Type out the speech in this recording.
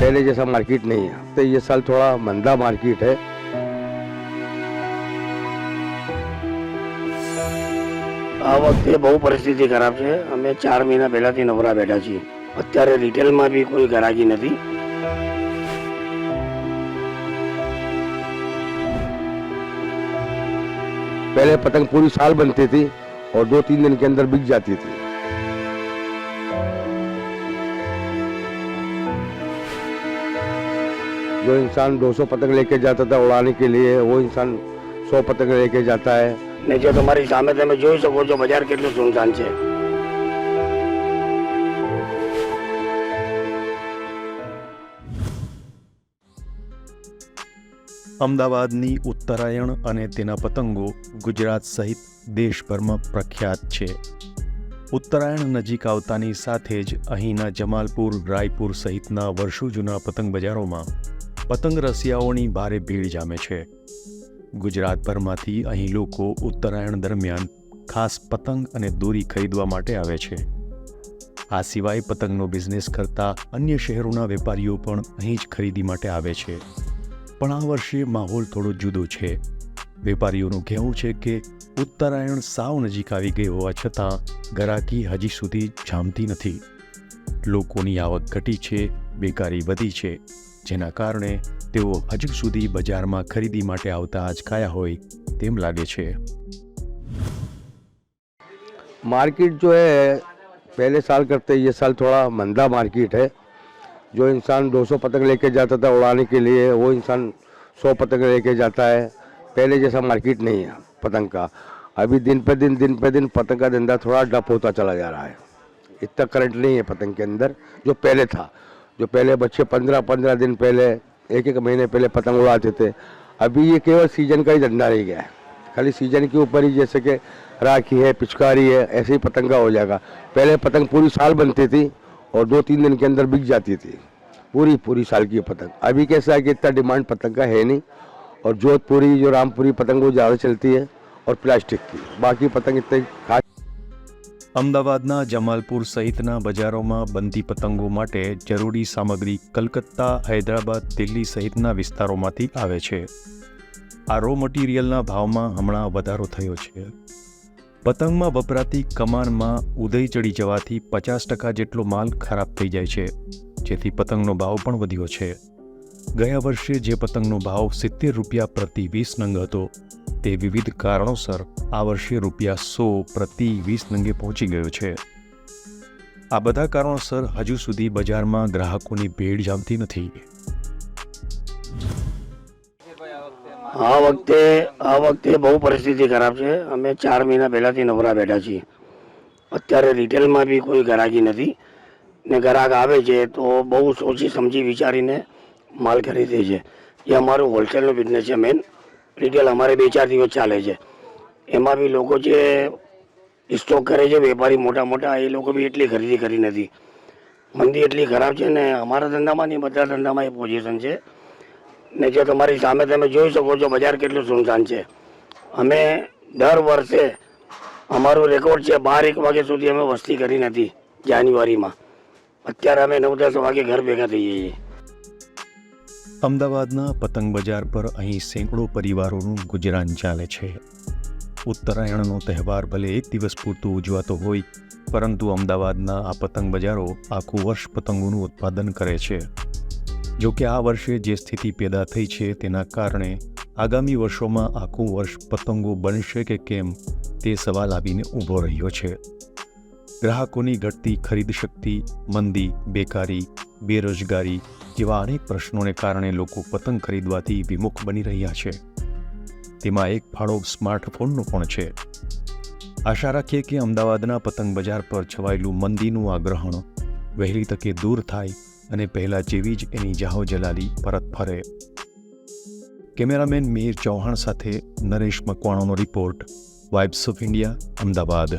पहले जैसा मार्केट नहीं है। तो ये साल थोड़ा मंदा मार्केट है। આ વખતે બહુ પરિસ્થિતિ ખરાબ છે. અમે 4 મહિના પહેલાથી નવરા બેઠા છીએ. અત્યારે રિટેલમાં બી કોઈ ગ્રાહકી નથી. पहले पतंग पूरी साल बनती थी और 2-3 दिन के अंदर बिक जाती थी। जो इंसान 200 पतंग लेके जाता था उड़ाने के लिए, वो इंसान 100 पतंग लेके जाता है। ને જે તમારી સામે તમે જોઈ શકો છો બજાર કેટલું સુનસાન છે. અમદાવાદની ઉત્તરાયણ અને તેના પતંગો ગુજરાત સહિત દેશભરમાં પ્રખ્યાત છે. ઉત્તરાયણ નજીક આવતાની સાથે જ અહીંના જમાલપુર, રાયપુર સહિતના વર્ષો જૂના પતંગ બજારોમાં પતંગ રસિયાઓની ભારે ભીડ જામે છે. ગુજરાતભરમાંથી અહીં લોકો ઉત્તરાયણ દરમિયાન ખાસ પતંગ અને દોરી ખરીદવા માટે આવે છે. આ સિવાય પતંગનો બિઝનેસ કરતા અન્ય શહેરોના વેપારીઓ પણ અહીં જ ખરીદી માટે આવે છે. પણ આ વર્ષે માહોલ થોડો જુદો છે. વેપારીઓનું કહેવું છે કે ઉત્તરાયણ સાવ નજીક આવી ગઈ હોવા છતાં ગ્રાહકી હજી સુધી જામતી નથી. લોકોની આવક ઘટી છે, બેકારી વધી છે, જેના કારણે તેઓ હજુ સુધી બજારમાં ખરીદી માટે આવતા અચકાયા હોય તેમ લાગે છે. मार्केट जो है पहले साल करते ये साल थोड़ा मंदा मार्केट है। जो इंसान 200 पतंग लेके जाता था उड़ाने के लिए, वो इंसान 100 पतंग लेके जाता है। पहले जैसा मार्केट नहीं है पतंग का। अभी दिन पे दिन पतंग का धंधा थोड़ा डप होता चला जा रहा है। इतना करंट नहीं है पतंग के अंदर जो पहले था। जो पहले बच्चे 15 दिन पहले, 1 महीने पहले पतंग उड़ाते थे। अभी ये केवल सीजन का ही धंधा रह गया है। खाली सीजन के ऊपर ही, जैसे कि राखी है, पिचकारी है, ऐसे ही पतंग का हो जाएगा। पहले पतंग पूरी साल बनती थी और 2-3 दिन के अंदर बिक जाती थी पूरी साल की पतंग। अभी कैसा है कि इतना डिमांड पतंग का है नहीं। और जोधपुरी, जो रामपुरी पतंग वो ज़्यादा चलती है और प्लास्टिक की, बाकी पतंग इतने खास। અમદાવાદના જમાલપુર સહિતના બજારોમાં બનતી પતંગો માટે જરૂરી સામગ્રી કલકત્તા, હૈદરાબાદ, દિલ્હી સહિતના વિસ્તારોમાંથી આવે છે. આ રો મટીરિયલના ભાવમાં હમણાં વધારો થયો છે. પતંગમાં વપરાતી કમાનમાં ઉદય ચડી જવાથી 50% જેટલો માલ ખરાબ થઈ જાય છે, જેથી પતંગનો ભાવ પણ વધ્યો છે. ગયા વર્ષે જે પતંગનો ભાવ 70 રૂપિયા પ્રતિ 20 નંગ હતો, તે વિવિધ કારણોસર આ વર્ષે રૂપિયા 100 પ્રતિ 20 નંગે પહોંચી ગયો છે. આ બધા કારણોસર હજુ સુધી બજારમાં ગ્રાહકોની ભીડ જામતી નથી. આ વખતે બહુ પરિસ્થિતિ ખરાબ છે. અમે 4 મહિના પહેલાથી નવરા બેઠા છીએ. અત્યારે રિટેલમાં બી કોઈ ગ્રાહકી નથી. ને ગ્રાહક આવે છે તો બહુ સોચી સમજી વિચારીને માલ ખરીદે છે. એ અમારું હોલસેલનો બિઝનેસ છે મેન. રિટેલ અમારે 2-4 દિવસ ચાલે છે. એમાં બી લોકો જે સ્ટોક કરે છે વેપારી મોટા એ લોકો બી એટલી ખરીદી કરી નથી. મંદી એટલી ખરાબ છે ને અમારા ધંધામાં નહીં, બધા ધંધામાં એ પોઝિશન છે. ને જે તમારી સામે તમે જોઈ શકો છો બજાર કેટલું સુનસાન છે. અમે દર વર્ષે અમારું રેકોર્ડ છે 12-1 વાગ્યા સુધી અમે વસ્તી કરી નથી જાન્યુઆરીમાં. અત્યારે અમે 9-10 વાગે ઘર ભેગા થઈ જઈએ. અમદાવાદના પતંગ બજાર પર અહીં સેંકડો પરિવારોનું ગુજરાન ચાલે છે. ઉત્તરાયણનો તહેવાર ભલે એક દિવસ પૂરતું ઉજવાતો હોય, પરંતુ અમદાવાદના આ પતંગ બજારો આખું વર્ષ પતંગોનું ઉત્પાદન કરે છે. જો કે આ વર્ષે જે સ્થિતિ પેદા થઈ છે તેના કારણે આગામી વર્ષોમાં આખું વર્ષ પતંગો બનશે કે કેમ તે સવાલ આવીને ઊભો રહ્યો છે. ગ્રાહકોની ઘટતી ખરીદ શક્તિ, મંદી, બેકારી, બેરોજગારી જેવા અનેક પ્રશ્નોને કારણે લોકો પતંગ ખરીદવાથી વિમુખ બની રહ્યા છે. તેમાં એક ફાળો સ્માર્ટફોનનો પણ છે. આશા રાખીએ કે અમદાવાદના પતંગ બજાર પર છવાયેલું મંદીનું આ ગ્રહણ વહેલી તકે દૂર થાય અને પહેલાં જેવી જ એની જાહો જલાલી પરત ફરે. કેમેરામેન મીર ચૌહાણ સાથે નરેશ મકવાણાનો report, vibes of India, Ahmedabad.